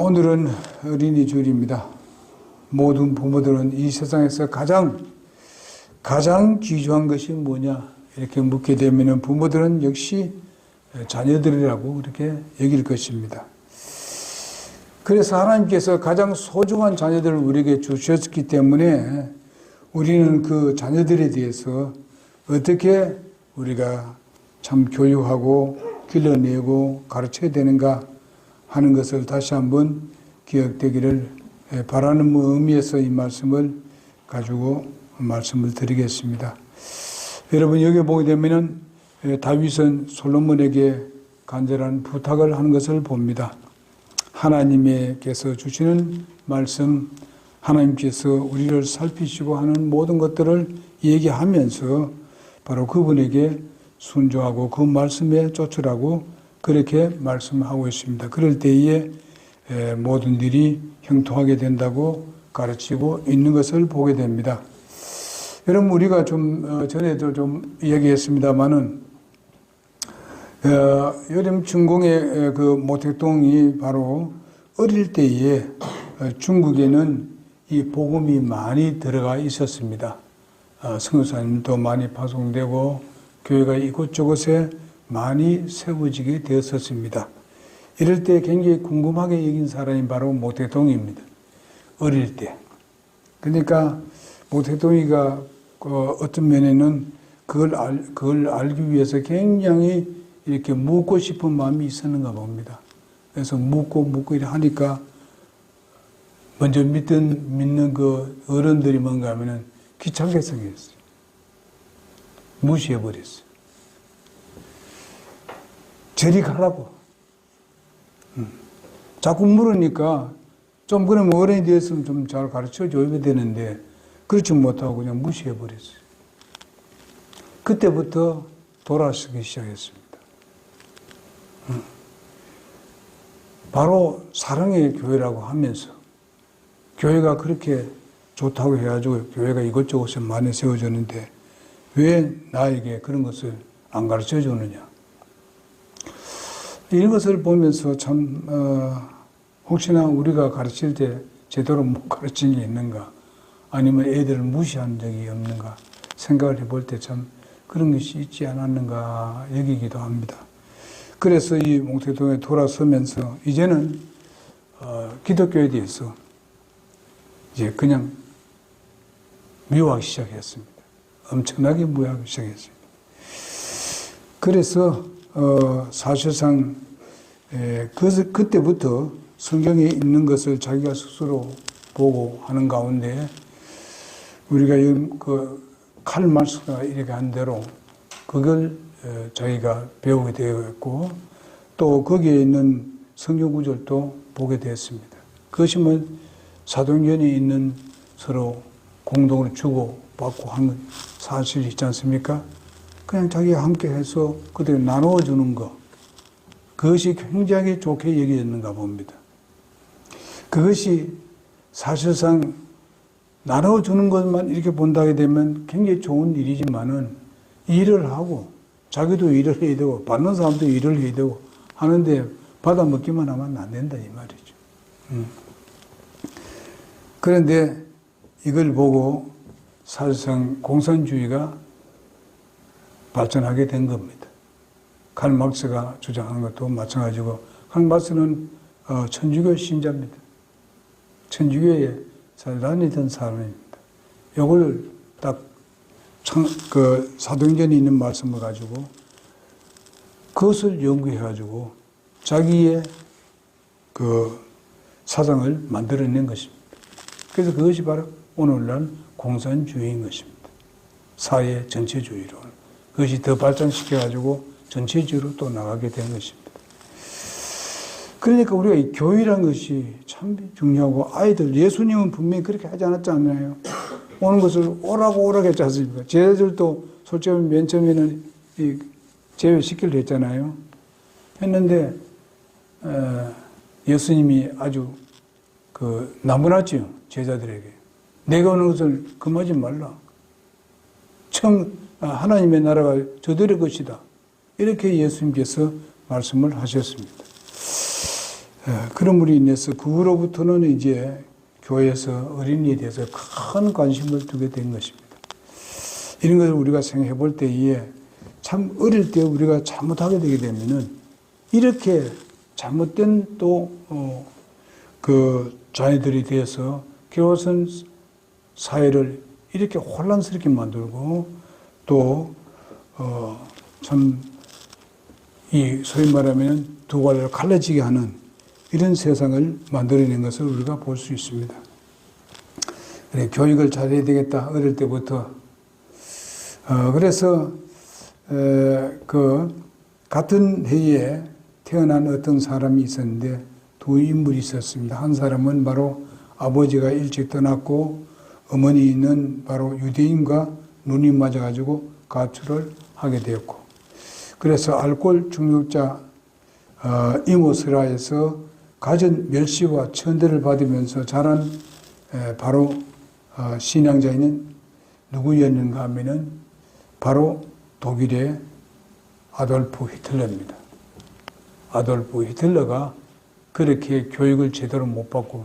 오늘은 어린이 주일입니다. 모든 부모들은 이 세상에서 가장 귀중한 것이 뭐냐 이렇게 묻게 되면 부모들은 역시 자녀들이라고 그렇게 여길 것입니다. 그래서 하나님께서 가장 소중한 자녀들을 우리에게 주셨기 때문에 우리는 그 자녀들에 대해서 어떻게 우리가 참 교육하고 길러내고 가르쳐야 되는가 하는 것을 다시 한번 기억되기를 바라는 의미에서 이 말씀을 가지고 말씀을 드리겠습니다. 여러분 여기 보게 되면은 다윗은 솔로몬에게 간절한 부탁을 하는 것을 봅니다. 하나님께서 주시는 말씀, 하나님께서 우리를 살피시고 하는 모든 것들을 얘기하면서 바로 그분에게 순종하고 그 말씀에 쫓으라고 그렇게 말씀하고 있습니다. 그럴 때에 모든 일이 형통하게 된다고 가르치고 있는 것을 보게 됩니다. 여러분 우리가 좀 전에도 좀 얘기했습니다마는 여름 중공의 그 모택동이 바로 어릴 때에 중국에는 이 복음이 많이 들어가 있었습니다. 선교사님도 많이 파송되고 교회가 이곳저곳에 많이 세워지게 되었었습니다. 이럴 때 굉장히 궁금하게 여긴 사람이 바로 모택동입니다. 어릴 때. 그러니까 모택동이가 어떤 면에는 그걸 알기 위해서 굉장히 이렇게 묻고 싶은 마음이 있었는가 봅니다. 그래서 묻고 이렇게 하니까 먼저 믿는 그 어른들이 뭔가 하면은 귀찮게 생겼어요. 무시해버렸어요. 저리 가라고. 자꾸 물으니까 좀 그러면 어른이 되었으면 좀 잘 가르쳐 줘야 되는데 그렇지 못하고 그냥 무시해버렸어요. 그때부터 돌아서기 시작했습니다. 바로 사랑의 교회라고 하면서 교회가 그렇게 좋다고 해가지고 교회가 이것저것에 많이 세워졌는데 왜 나에게 그런 것을 안 가르쳐 주느냐. 이런 것을 보면서 참 혹시나 우리가 가르칠 때 제대로 못 가르친 게 있는가 아니면 애들을 무시한 적이 없는가 생각을 해볼 때 참 그런 것이 있지 않았는가 여기기도 합니다. 그래서 이 몽택동에 돌아서면서 이제는 기독교에 대해서 이제 그냥 미워하기 시작했습니다. 엄청나게 미워하기 시작했습니다. 그래서 사실상 그때부터 성경에 있는 것을 자기가 스스로 보고 하는 가운데 우리가 그 칼 말스가 이렇게 한 대로 그걸 자기가 배우게 되었고 또 거기에 있는 성경 구절도 보게 되었습니다. 그것이 뭐 사도행전에 있는 서로 공동으로 주고받고 하는 사실이 있지 않습니까? 그냥 자기가 함께 해서 그들이 나누어주는 것 그것이 굉장히 좋게 여겨졌는가 봅니다. 그것이 사실상 나눠주는 것만 이렇게 본다게 되면 굉장히 좋은 일이지만은 일을 하고 자기도 일을 해야 되고 받는 사람도 일을 해야 되고 하는데 받아먹기만 하면 안 된다 이 말이죠. 그런데 이걸 보고 사실상 공산주의가 발전하게 된 겁니다. 칼 막스가 주장하는 것도 마찬가지고 칼 막스는 천주교 신자입니다. 천주교에 잘 다니던 사람입니다. 이걸 딱 그 사도행전에 있는 말씀을 가지고 그것을 연구해가지고 자기의 그 사상을 만들어낸 것입니다. 그래서 그것이 바로 오늘날 공산주의인 것입니다. 사회 전체주의로. 그것이 더 발전시켜가지고 전체주의로 또 나가게 된 것입니다. 그러니까 우리가 이 교회라는 것이 참 중요하고 아이들, 예수님은 분명히 그렇게 하지 않았잖아요. 오는 것을 오라고 했지 않습니까? 제자들도 솔직히 맨 처음에는 제외시키려 했잖아요. 했는데, 예수님이 아주 나무랐지요. 제자들에게. 내가 오는 것을 금하지 말라. 하나님의 나라가 저들의 것이다. 이렇게 예수님께서 말씀을 하셨습니다. 그럼으로 인해서 그 후로부터는 이제 교회에서 어린이에 대해서 큰 관심을 두게 된 것입니다. 이런 것을 우리가 생각해 볼 때에 참 어릴 때 우리가 잘못하게 되게 되면은 이렇게 잘못된 또 그 자녀들이 되어서 결국은 사회를 이렇게 혼란스럽게 만들고 또 참 이 소위 말하면 두 갈래로 갈라지게 하는 이런 세상을 만들어낸 것을 우리가 볼 수 있습니다. 그래, 교육을 잘해야 되겠다 어릴 때부터. 그래서 그 같은 해에 태어난 어떤 사람이 있었는데 두 인물이 있었습니다. 한 사람은 바로 아버지가 일찍 떠났고 어머니는 바로 유대인과 눈이 맞아가지고 가출을 하게 되었고, 그래서 알코올 중독자 이모스라에서 갖은 멸시와 천대를 받으면서 자란 바로 신앙자인 누구였는가 하면은 바로 독일의 아돌프 히틀러입니다. 아돌프 히틀러가 그렇게 교육을 제대로 못 받고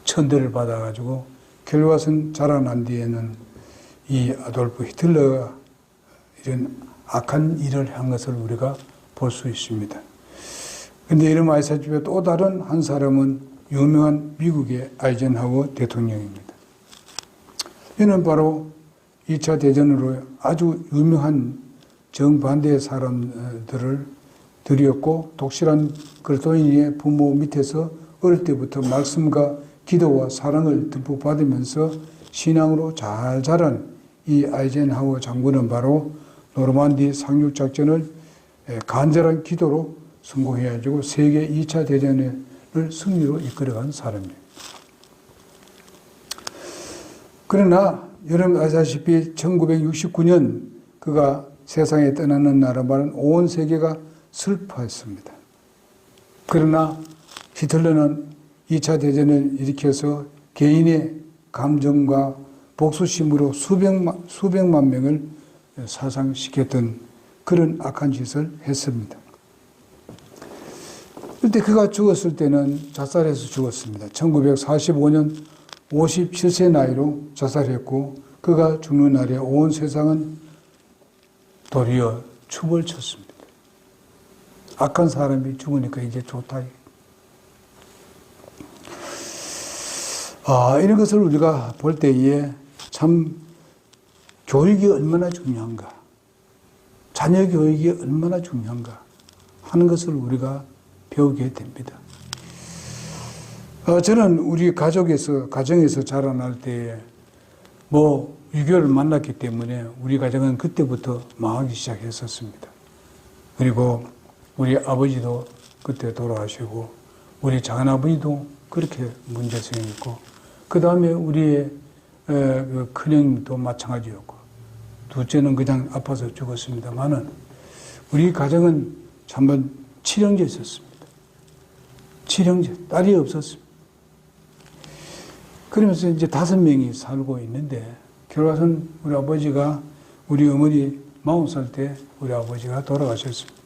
천대를 받아가지고 결과선 자라난 뒤에는 이 아돌프 히틀러가 이런 악한 일을 한 것을 우리가 볼 수 있습니다. 그런데 이런 아이사집의 또 다른 한 사람은 유명한 미국의 아이젠하워 대통령입니다. 이는 바로 2차 대전으로 아주 유명한 정반대의 사람들이었고 독실한 그리스도인의 부모 밑에서 어릴 때부터 말씀과 기도와 사랑을 듬뿍 받으면서 신앙으로 잘 자란 이 아이젠하워 장군은 바로 노르만디 상륙작전을 간절한 기도로 성공해가지고 세계 2차 대전을 승리로 이끌어간 사람입니다. 그러나 여러분 아시다시피 1969년 그가 세상에 떠나는 날은 온 세계가 슬퍼했습니다. 그러나 히틀러는 2차 대전을 일으켜서 개인의 감정과 복수심으로 수백만 명을 사상시켰던 그런 악한 짓을 했습니다. 그런데 그가 죽었을 때는 자살해서 죽었습니다. 1945년 57세 나이로 자살했고 그가 죽는 날에 온 세상은 도리어 춤을 췄습니다. 악한 사람이 죽으니까 이제 좋다. 이런 것을 우리가 볼 때에 참 교육이 얼마나 중요한가, 자녀 교육이 얼마나 중요한가 하는 것을 우리가 배우게 됩니다. 저는 우리 가정에서 자라날 때에 유교를 만났기 때문에 우리 가정은 그때부터 망하기 시작했었습니다. 그리고 우리 아버지도 그때 돌아가시고 우리 작은아버지도 그렇게 문제성이 있고 그 다음에 우리의 큰형도 마찬가지였고 둘째는 그냥 아파서 죽었습니다만은 우리 가정은 한번 칠형제 있었습니다. 칠형제, 딸이 없었습니다. 그러면서 이제 5명이 살고 있는데 결과는 우리 아버지가 우리 어머니 40살 때 우리 아버지가 돌아가셨습니다.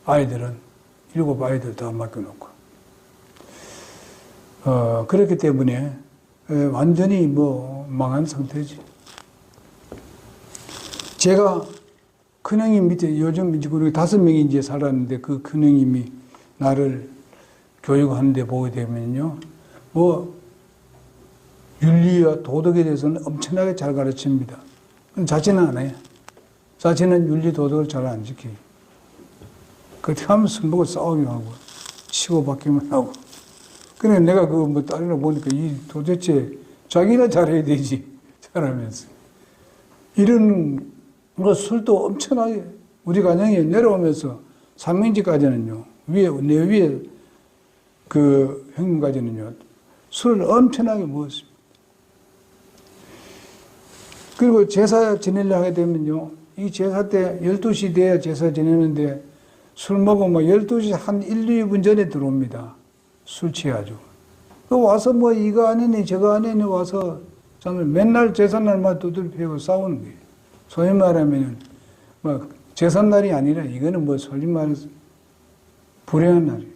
아이들은 7아이들 다 맡겨놓고. 그렇기 때문에 완전히 망한 상태지. 제가 큰형님 밑에 요즘 이제 우리 5명이 이제 살았는데 그 큰형님이 나를 교육하는데 보게 되면요. 윤리와 도덕에 대해서는 엄청나게 잘 가르칩니다. 자체는 안 해요. 자체는 윤리 도덕을 잘 안 지켜요. 그렇게 하면 술 먹고 싸우기만 하고 치고받기만 하고. 그래 내가 딸이라 보니까 도대체 자기나 잘해야 되지 잘하면서 이런 술도 엄청나게 우리 가정에 내려오면서 삼명지까지는요 내 위에 그 형님까지는요 술을 엄청나게 먹었습니다. 그리고 제사 지내려 하게 되면요 이 제사 때 12시 돼야 제사 지내는데 술 먹으면 12시 한 1, 2분 전에 들어옵니다. 술 취해가지고. 와서 이거 안 했니, 저거 안 했니, 와서 정말 맨날 제삿날만 두들 패고 싸우는 거예요. 소위 말하면, 제삿날이 아니라 이거는 소위 말해서 불행한 날이에요.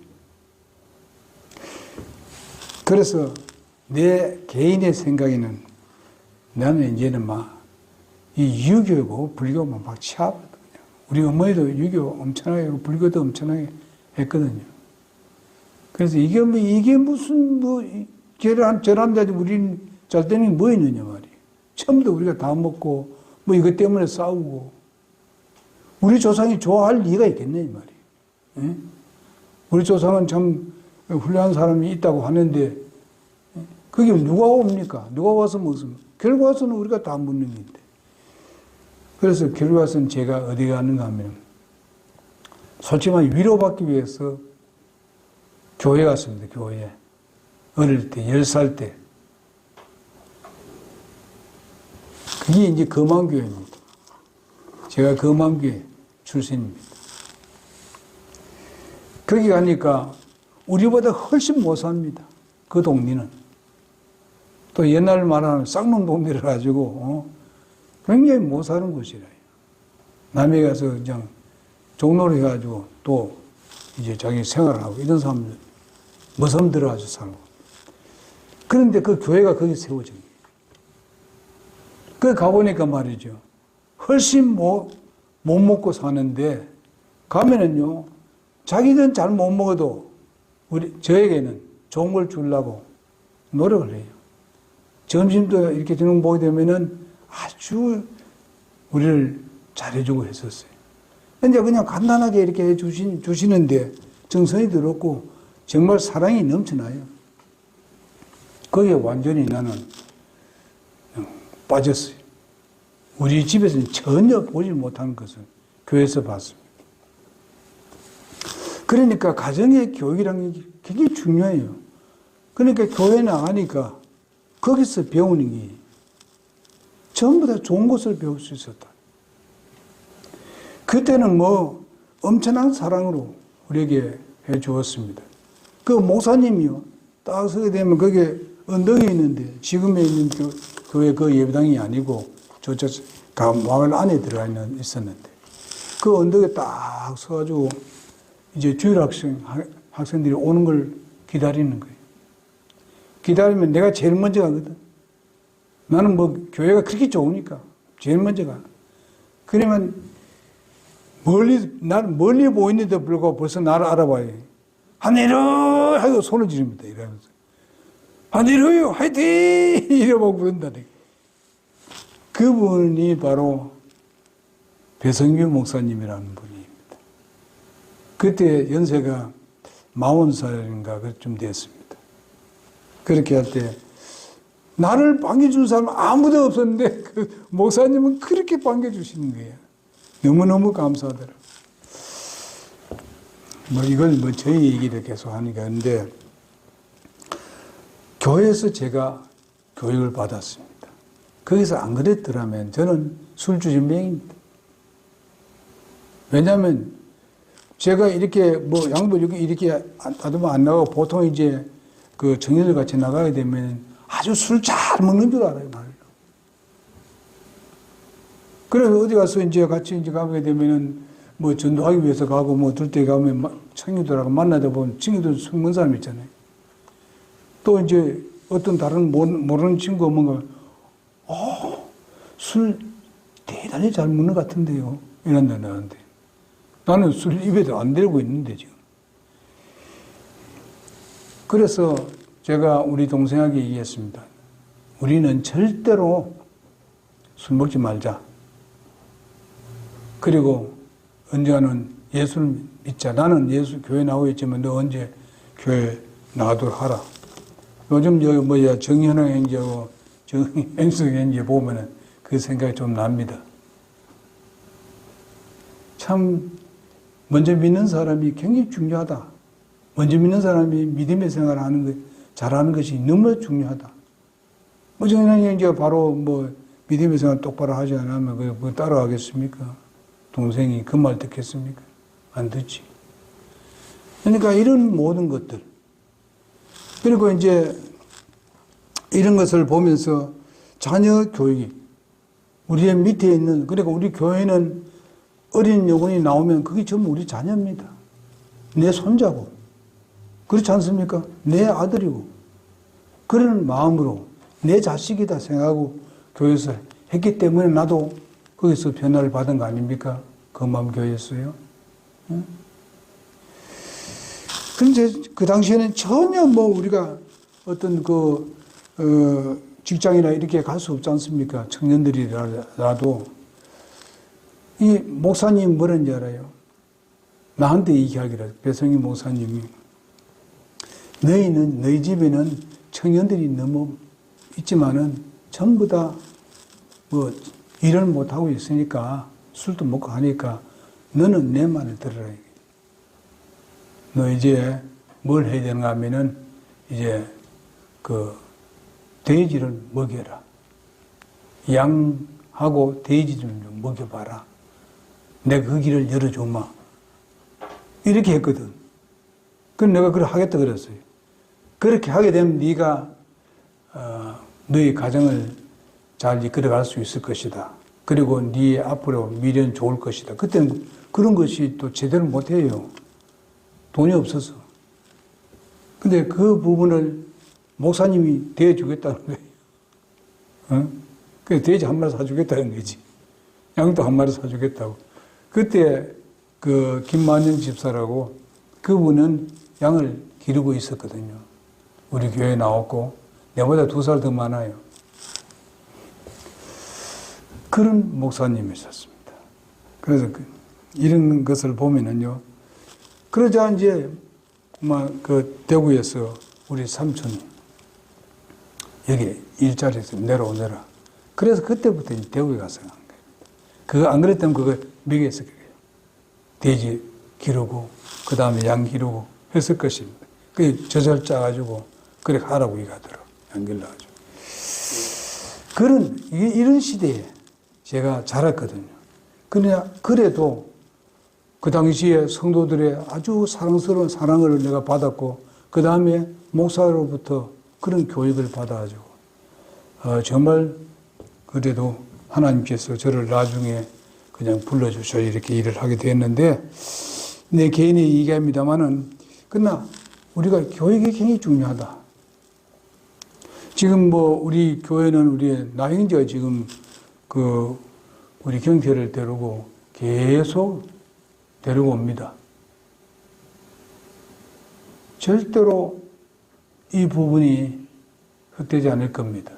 그래서 내 개인의 생각에는 나는 이제는 이 유교고 불교만 막 치하거든요. 우리 어머니도 유교 엄청나게 하고 불교도 엄청나게 했거든요. 그래서 이게 무슨 저런데 우리는 잘 때는 뭐 있느냐 말이에요. 처음부터 우리가 다 먹고 이것 때문에 싸우고 우리 조상이 좋아할 리가 있겠네 이 말이에요. 예? 우리 조상은 참 훌륭한 사람이 있다고 하는데 그게 누가 옵니까? 누가 와서 무슨 결과서는 우리가 다 묻는 건데. 그래서 결과서는 제가 어디 가는가 하면 솔직히 위로받기 위해서 교회 갔습니다. 교회. 어릴 때 10살 때. 그게 이제 금암교회입니다. 제가 금암교회 출신입니다. 거기 가니까 우리보다 훨씬 못 삽니다. 그 동네는. 또 옛날 말하는 쌍문 동네를 가지고 굉장히 못 사는 곳이래요. 남해 가서 그냥 종로를 해가지고 또 이제 자기 생활을 하고 이런 사람들 머섬 들어가서 살고. 그런데 그 교회가 거기 세워진 거예요. 그 가보니까 말이죠. 훨씬 못 먹고 사는데 가면은요. 자기는 잘 못 먹어도 저에게는 좋은 걸 주려고 노력을 해요. 점심도 이렇게 저녁 보게 되면은 아주 우리를 잘해주고 했었어요. 근데 그냥 간단하게 이렇게 해주시는데 정성이 들었고 정말 사랑이 넘쳐나요. 거기에 완전히 나는 빠졌어요. 우리 집에서는 전혀 보지 못한 것을 교회에서 봤습니다. 그러니까 가정의 교육이라는 게 굉장히 중요해요. 그러니까 교회 나가니까 거기서 배우는 게 전부 다 좋은 것을 배울 수 있었다. 그때는 엄청난 사랑으로 우리에게 해 주었습니다. 그 목사님이요. 딱 서게 되면 거기에 언덕이 있는데 지금에 있는 교회 그 예배당이 아니고 저쪽 마을 안에 들어가 있었는데 그 언덕에 딱 서가지고 이제 주일 학생들이 오는 걸 기다리는 거예요. 기다리면 내가 제일 먼저 가거든. 나는 교회가 그렇게 좋으니까 제일 먼저 가. 그러면 나는 멀리 보이는데도 불구하고 벌써 나를 알아봐요. 하늘을 하고 손을 지릅니다. 이러면서. 하늘을 화이팅! 이러고 부른다네. 그분이 바로 배성규 목사님이라는 분입니다. 그때 연세가 40살인가 그쯤 됐습니다. 그렇게 할 때 나를 반겨준 사람 아무도 없었는데 그 목사님은 그렇게 반겨주시는 거예요. 너무너무 감사하더라고요. 이건 저희 얘기를 계속 하니까. 근데 교회에서 제가 교육을 받았습니다. 거기서 안 그랬더라면 저는 술주전병입니다. 왜냐하면 제가 이렇게 양보 이렇게 하더만 안 나가고 보통 이제 그 청년들 같이 나가게 되면 아주 술 잘 먹는 줄 알아요, 말이에요. 그래서 어디 가서 이제 같이 가게 되면은 전도하기 위해서 가고 들때 가면 친구들하고 만나다 보면 친구들 술 먹는 사람 있잖아요. 또 이제 어떤 다른 모르는 친구가 뭔가, 술 대단히 잘 먹는 것 같은데요. 이런다, 나한테. 나는 술 입에도 안 대고 있는데, 지금. 그래서 제가 우리 동생에게 얘기했습니다. 우리는 절대로 술 먹지 말자. 그리고 언젠가는 예수를 믿자. 나는 교회 나오고 있지만 너 언제 교회 나가도록 하라. 요즘 정현영 행제하고 정행석 행제 보면은 그 생각이 좀 납니다. 참 먼저 믿는 사람이 굉장히 중요하다. 먼저 믿는 사람이 믿음의 생활을 하는 것, 잘하는 것이 너무 중요하다. 정현영 행제가 바로 믿음의 생활 똑바로 하지 않으면 그거 따라가겠습니까? 동생이 그 말 듣겠습니까? 안 듣지. 그러니까 이런 모든 것들. 그리고 이제 이런 것을 보면서 자녀 교육이 우리의 밑에 있는, 그러니까 우리 교회는 어린 영혼이 나오면 그게 전부 우리 자녀입니다. 내 손자고. 그렇지 않습니까? 내 아들이고. 그런 마음으로 내 자식이다 생각하고 교회에서 했기 때문에 나도 거기서 변화를 받은 거 아닙니까? 그 마음 교회였어요. 응? 그런데 그 당시에는 전혀 뭐 우리가 어떤 직장이나 이렇게 갈 수 없지 않습니까? 청년들이라도. 이 목사님 뭐라는지 알아요? 나한테 얘기하기라. 배성희 목사님이. 너희 집에는 청년들이 너무 있지만은 전부 다 뭐 일을 못하고 있으니까 술도 먹고 하니까 너는 내 말을 들으라. 너 이제 뭘 해야 되는가 하면은 이제 돼지를 먹여라. 양하고 돼지 좀 먹여봐라. 내가 그 길을 열어줘마. 이렇게 했거든. 그럼 내가 그걸 하겠다 그랬어요. 그렇게 하게 되면 네가 너희 가정을 잘 이끌어갈 수 있을 것이다. 그리고 네 앞으로 미래는 좋을 것이다. 그때는 그런 것이 또 제대로 못해요. 돈이 없어서. 근데 그 부분을 목사님이 대해주겠다는 거예요. 어? 그래서 돼지 한 마리 사주겠다는 거지. 양도 한 마리 사주겠다고. 그때 김만영 집사라고 그분은 양을 기르고 있었거든요. 우리 교회에 나왔고 내보다 2살 더 많아요. 그런 목사님이셨습니다. 그래서 이런 것을 보면은요. 그러자 이제 대구에서 우리 삼촌이 여기 일자리에서 내려오느라. 그래서 그때부터 대구에 가서 간 거예요. 안 그랬다면 그거 미개했을 거예요. 돼지 기르고 그 다음에 양 기르고 했을 것입니다. 그 저절 짜가지고 그래 하라고 얘기하더라고요. 양 길러가지고. 이런 시대에 제가 자랐거든요. 그래도 그 당시에 성도들의 아주 사랑스러운 사랑을 내가 받았고 그 다음에 목사로부터 그런 교육을 받아가지고 정말 그래도 하나님께서 저를 나중에 그냥 불러주셔 이렇게 일을 하게 됐는데 내 개인의 얘기합니다만은 그러나 우리가 교육이 굉장히 중요하다. 지금 우리 교회는 우리 나행제가 지금 우리 경태를 데리고 계속 데리고 옵니다. 절대로 이 부분이 헛되지 않을 겁니다.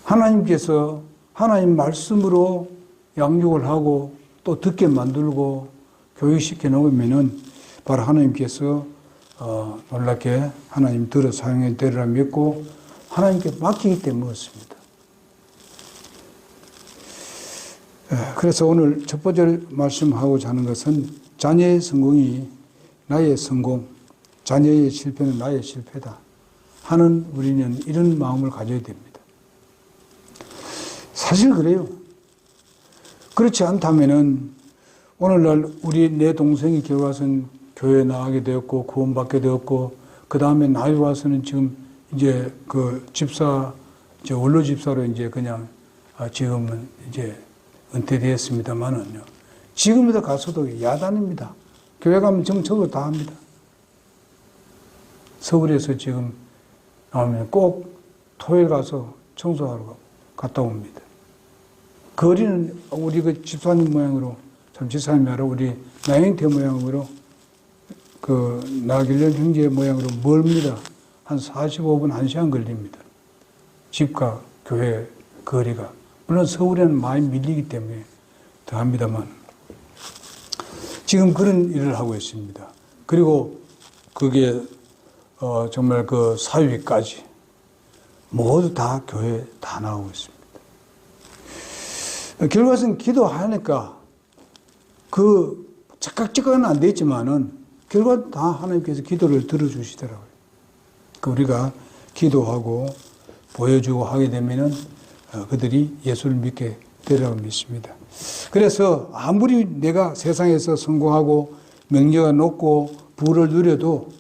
하나님께서 하나님 말씀으로 양육을 하고 또 듣게 만들고 교육시켜 놓으면은 바로 하나님께서 놀랍게 하나님 들어 사용해 되리라 믿고 하나님께 맡기기 때문에 그렇습니다. 그래서 오늘 첫 번째 말씀하고자 하는 것은 자녀의 성공이 나의 성공, 자녀의 실패는 나의 실패다 하는 우리는 이런 마음을 가져야 됩니다. 사실 그래요. 그렇지 않다면은 오늘날 내 동생이 결과선 교회에 나가게 되었고 구원받게 되었고 그 다음에 나이 와서는 지금 이제 원로 집사로 이제 그냥 지금은 이제 은퇴되었습니다만은요. 지금부터 가서도 야단입니다. 교회 가면 정청을 다 합니다. 서울에서 지금 나오면 꼭 토요일 가서 청소하러 갔다 옵니다. 거리는 우리 집사님 모양으로, 참 집사님이 아니라 우리 나영태 모양으로, 나길련 형제 모양으로 멀습니다. 한 45분, 1시간 걸립니다. 집과 교회 거리가. 물론 서울에는 많이 밀리기 때문에 더 합니다만. 지금 그런 일을 하고 있습니다. 그리고 그게, 정말 사위까지 모두 다 교회에 다 나오고 있습니다. 결과적으로 기도하니까 착각적은 안 됐지만은 결과 다 하나님께서 기도를 들어주시더라고요. 우리가 기도하고 보여주고 하게 되면은 그들이 예수를 믿게 되리라고 믿습니다. 그래서 아무리 내가 세상에서 성공하고 명예가 높고 부를 누려도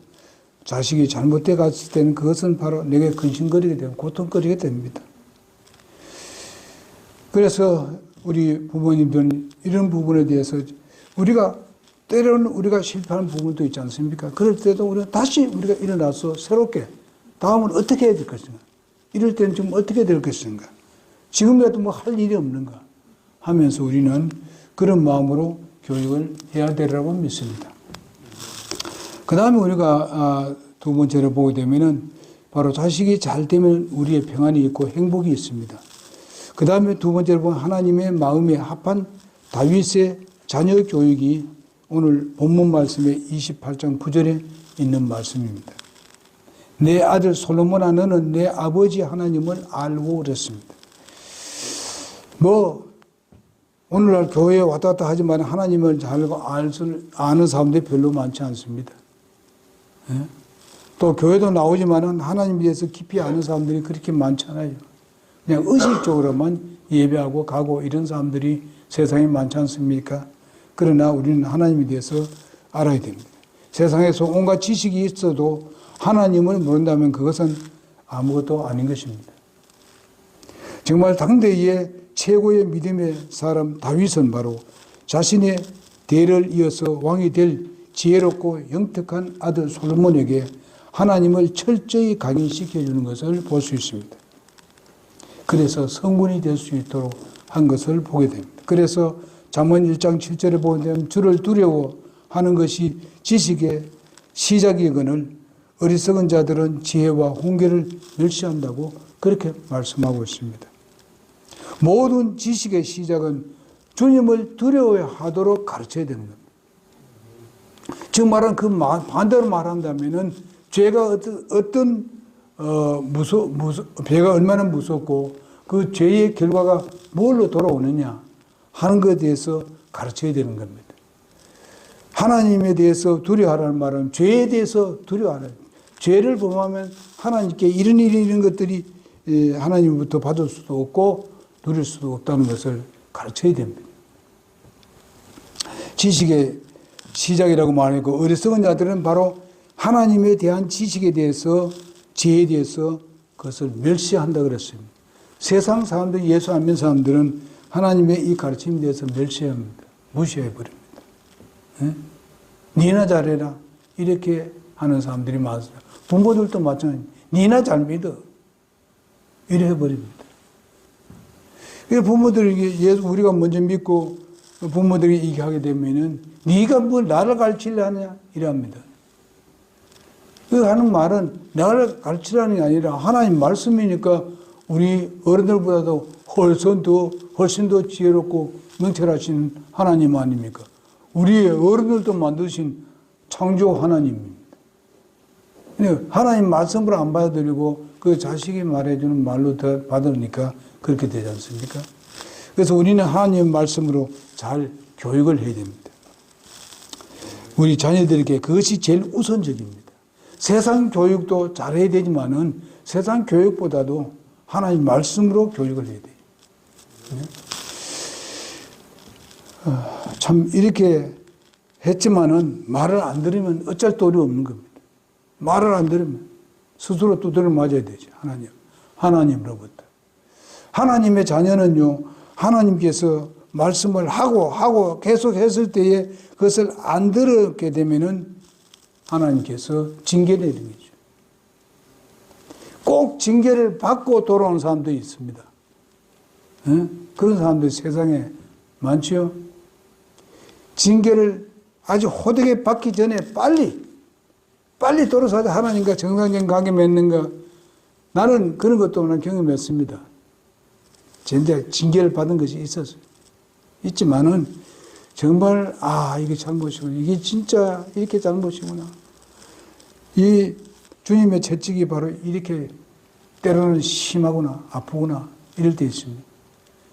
자식이 잘못돼 갔을 때는 그것은 바로 내게 근심거리게 되고 고통거리게 됩니다. 그래서 우리 부모님들은 이런 부분에 대해서 우리가 때로는 우리가 실패하는 부분도 있지 않습니까? 그럴 때도 다시 우리가 일어나서 새롭게 다음은 어떻게 해야 될 것인가? 이럴 때는 좀 어떻게 될 것인가? 지금이라도 뭐 할 일이 없는가? 하면서 우리는 그런 마음으로 교육을 해야 되리라고 믿습니다. 그 다음에 우리가 두 번째로 보게 되면은 바로 자식이 잘 되면 우리의 평안이 있고 행복이 있습니다. 그 다음에 두 번째로 보면 하나님의 마음에 합한 다윗의 자녀 교육이 오늘 본문 말씀의 28장 9절에 있는 말씀입니다. 내 아들 솔로몬아 너는 내 아버지 하나님을 알고 그랬습니다. 오늘날 교회에 왔다 갔다 하지만 하나님을 잘 아는 사람들이 별로 많지 않습니다. 또 교회도 나오지만 하나님에 대해서 깊이 아는 사람들이 그렇게 많잖아요. 그냥 의식적으로만 예배하고 가고 이런 사람들이 세상에 많지 않습니까? 그러나 우리는 하나님에 대해서 알아야 됩니다. 세상에서 온갖 지식이 있어도 하나님을 모른다면 그것은 아무것도 아닌 것입니다. 정말 당대의 최고의 믿음의 사람 다윗은 바로 자신의 대를 이어서 왕이 될 지혜롭고 영특한 아들 솔로몬에게 하나님을 철저히 각인시켜 주는 것을 볼 수 있습니다. 그래서 성군이 될 수 있도록 한 것을 보게 됩니다. 그래서 잠언 1장 7절에 보면 주를 두려워하는 것이 지식의 시작이거늘 어리석은 자들은 지혜와 훈계를 멸시한다고 그렇게 말씀하고 있습니다. 모든 지식의 시작은 주님을 두려워하도록 가르쳐야 되는 겁니다. 즉 말하는 반대로 말한다면은 죄가 죄가 얼마나 무섭고 그 죄의 결과가 뭘로 돌아오느냐 하는 것에 대해서 가르쳐야 되는 겁니다. 하나님에 대해서 두려워하라는 말은 죄에 대해서 두려워하라. 죄를 범하면 하나님께 이런 것들이 하나님부터 받을 수도 없고 누릴 수도 없다는 것을 가르쳐야 됩니다. 지식의 시작이라고 말하고 어리석은 자들은 바로 하나님에 대한 지식에 대해서 지혜에 대해서 그것을 멸시한다 그랬습니다. 세상 사람들, 예수 안 믿는 사람들은 하나님의 이 가르침에 대해서 멸시합니다. 무시해버립니다. 니나 잘해라 이렇게 하는 사람들이 많습니다. 부모들도 마찬가지입니다. 니나 잘 믿어 이래 해버립니다. 부모들이 우리가 먼저 믿고 부모들이 이렇게 하게 되면은 네가 뭘 나를 가르치려 하냐 이래 합니다. 그 하는 말은 나를 가르치라는 게 아니라 하나님 말씀이니까 우리 어른들보다도 훨씬 더 지혜롭고 명철하신 하나님 아닙니까? 우리의 어른들도 만드신 창조 하나님입니다. 하나님 말씀을 안 받아들이고 그 자식이 말해주는 말로 더 받으니까 그렇게 되지 않습니까? 그래서 우리는 하나님 말씀으로 잘 교육을 해야 됩니다. 우리 자녀들에게 그것이 제일 우선적입니다. 세상 교육도 잘해야 되지만은 세상 교육보다도 하나님 말씀으로 교육을 해야 돼요. 참 이렇게 했지만은 말을 안 들으면 어쩔 도리 없는 겁니다. 말을 안 들으면 스스로 두드려 맞아야 되죠. 하나님으로부터. 하나님의 자녀는요, 하나님께서 말씀을 하고 계속 했을 때에 그것을 안 들었게 되면은 하나님께서 징계 내리는 거죠. 꼭 징계를 받고 돌아오는 사람도 있습니다. 그런 사람들이 세상에 많죠. 징계를 아주 호되게 받기 전에 빨리 돌아서 하나님과 정상적인 관계 맺는가. 나는 그런 것도 난 경험했습니다. 진짜 징계를 받은 것이 있었어요. 있지만은 정말 이게 잘못이구나. 이게 진짜 이렇게 잘못이구나. 이 주님의 채찍이 바로 이렇게 때로는 심하구나, 아프구나 이럴 때 있습니다.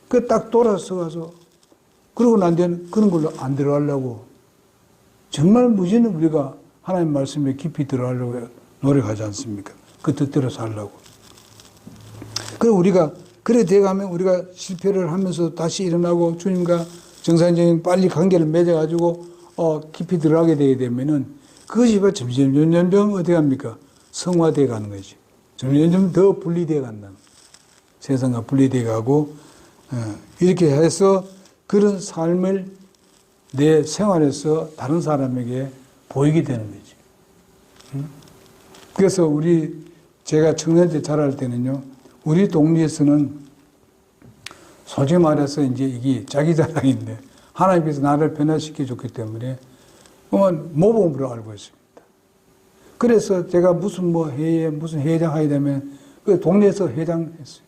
그 딱 돌아서 가서 그러고 난 뒤에는 그런 걸로 안 들어가려고 정말 무지는 우리가 하나님 말씀에 깊이 들어가려고 노력하지 않습니까? 그 뜻대로 살려고. 그리고 우리가 그래 돼가면 우리가 실패를 하면서 다시 일어나고 주님과 정상적인 빨리 관계를 맺어가지고 깊이 들어가게 되게 되면은 그것이 점점 어떻게 합니까? 성화되어 가는 거죠. 점점 더 분리되어 간다는 세상과 분리되어 가고 이렇게 해서 그런 삶을 내 생활에서 다른 사람에게 보이게 되는 거지. 그래서 제가 청년 때 자랄 때는요, 우리 동네에서는 솔직히 말해서 이제 이게 자기 자랑인데, 하나님께서 나를 변화시켜 줬기 때문에 모범으로 알고 있습니다. 그래서 제가 무슨 회장 하게 되면 그 동네에서 회장을 했어요.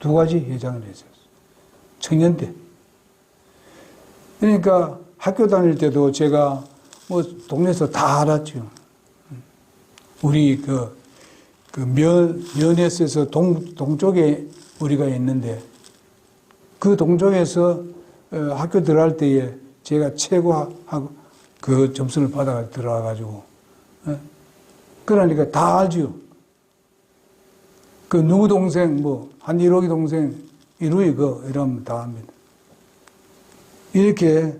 2가지 회장을 했었어요. 청년 때. 그러니까 학교 다닐 때도 제가 동네에서 다 알았죠. 우리 면에서 동쪽에 우리가 있는데 그 동쪽에서 학교 들어갈 때에 제가 최고하고 그 점수를 받아 들어가가지고 그러니까 다 알죠. 그 누구 동생 한일호기 동생 이루이 이러면 다 압니다. 이렇게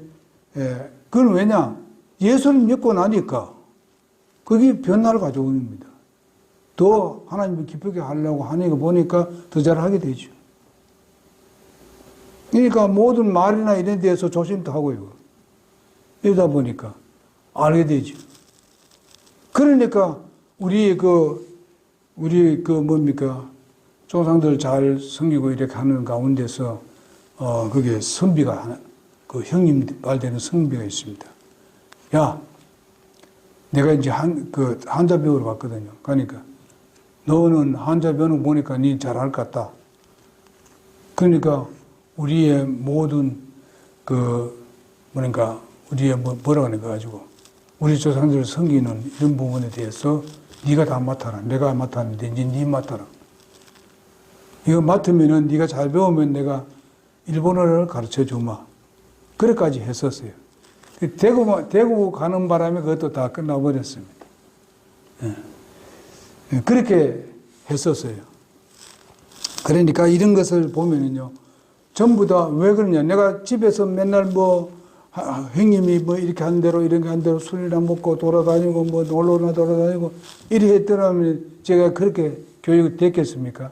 그건 왜냐? 예수를 믿고 나니까 그게 변화를 가져옵니다. 더 하나님을 기쁘게 하려고 하는 거 보니까 더 잘하게 되죠. 그러니까 모든 말이나 이런 데서 조심도 하고요. 이러다 보니까 알게 되죠. 그러니까 우리 조상들 잘 섬기고 이렇게 하는 가운데서 그게 선비가 그 형님 말되는 선비가 있습니다. 야, 내가 이제 한자 배우러 갔거든요. 그러니까 너는 한자 배우는 거 보니까 니 잘할 것 같다. 그러니까 우리의 모든 우리의 뭐라 하는 거 가지고 우리 조상들을 섬기는 이런 부분에 대해서 네가 다 맡아라. 내가 맡았는데 이제 네 맡아라. 이거 맡으면은 네가 잘 배우면 내가 일본어를 가르쳐 주마. 그래까지 했었어요. 대구 가는 바람에 그것도 다 끝나버렸습니다. 그렇게 했었어요. 그러니까 이런 것을 보면은요, 전부 다 왜 그러냐. 내가 집에서 맨날 형님이 이렇게 한 대로 이렇게 한 대로 술이나 먹고 돌아다니고 놀러나 돌아다니고 이렇게 했더라면 제가 그렇게 교육이 됐겠습니까?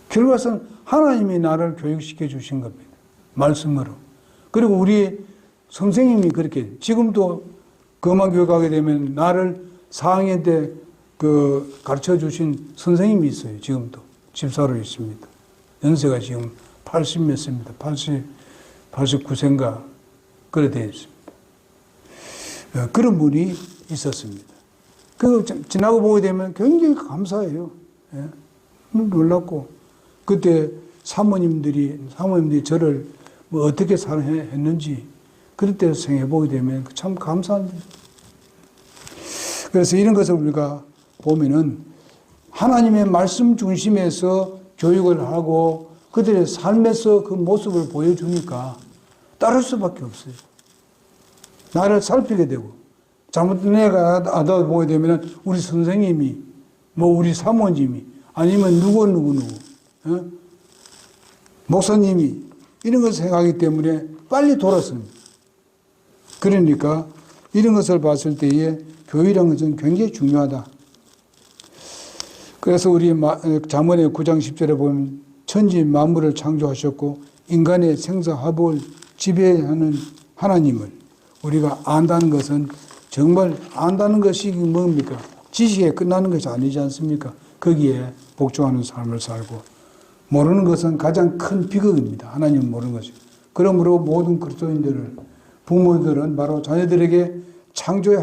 결과는 하나님이 나를 교육시켜 주신 겁니다. 말씀으로. 그리고 우리 선생님이 그렇게 지금도 그만 교육하게 되면 나를 4학년 때 가르쳐 주신 선생님이 있어요. 지금도 집사로 있습니다. 연세가 지금 80몇 세입니다. 89세인가 그래 되어 있습니다. 그런 분이 있었습니다. 지나고 보게 되면 굉장히 감사해요. 놀랍고 그때 사모님들이 저를 어떻게 사랑했는지 그럴 때 생각해 보게 되면 참 감사합니다. 그래서 이런 것을 우리가 보면은 하나님의 말씀 중심에서 교육을 하고 그들의 삶에서 그 모습을 보여주니까 따를 수밖에 없어요. 나를 살피게 되고 잘못된 애가 하다 보게 되면 우리 선생님이 우리 사모님이 아니면 누구 목사님이 이런 것을 생각하기 때문에 빨리 돌았습니다. 그러니까 이런 것을 봤을 때에 교육이라는 것은 굉장히 중요하다. 그래서 우리 잠언의 9장 10절에 보면 천지 만물을 창조하셨고 인간의 생사화복을 지배하는 하나님을 우리가 안다는 것은 정말 안다는 것이 뭡니까? 지식에 끝나는 것이 아니지 않습니까? 거기에 복종하는 삶을 살고 모르는 것은 가장 큰 비극입니다. 하나님은 모르는 것이. 그러므로 모든 그리스도인들을 부모들은 바로 자녀들에게 창조주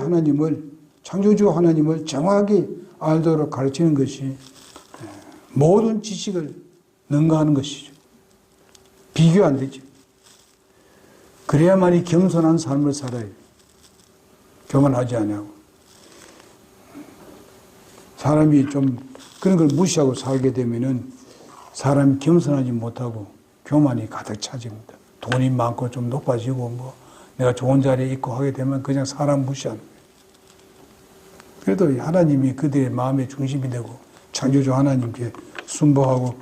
하나님을 정확히 알도록 가르치는 것이 모든 지식을 능가하는 것이죠. 비교 안 되죠. 그래야만이 겸손한 삶을 살아요. 교만하지 않냐고. 사람이 좀 그런 걸 무시하고 살게 되면은 사람이 겸손하지 못하고 교만이 가득 차집니다. 돈이 많고 좀 높아지고 내가 좋은 자리에 있고 하게 되면 그냥 사람 무시하는 거예요. 그래도 하나님이 그들의 마음의 중심이 되고 창조주 하나님께 순복하고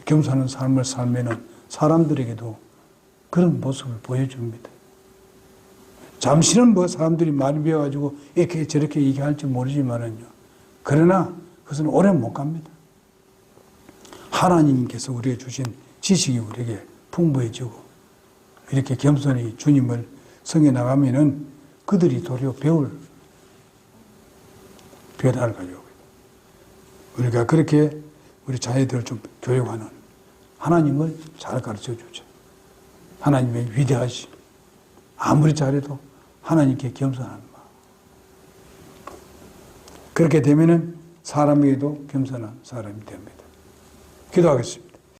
겸손한 삶을 살면은 사람들에게도 그런 모습을 보여줍니다. 잠시는 사람들이 많이 배워가지고 이렇게 저렇게 얘기할지 모르지만은요. 그러나 그것은 오래 못 갑니다. 하나님께서 우리에게 주신 지식이 우리에게 풍부해지고 이렇게 겸손히 주님을 섬겨 나가면은 그들이 도리어 배울 변화를 가져오고 우리가 그렇게 우리 자녀들을 좀 교육하는 하나님을 잘 가르쳐 주자. 하나님의 위대하시 아무리 잘해도 하나님께 겸손하는 마음. 그렇게 되면은 사람에게도 겸손한 사람이 됩니다. 기도하겠습니다.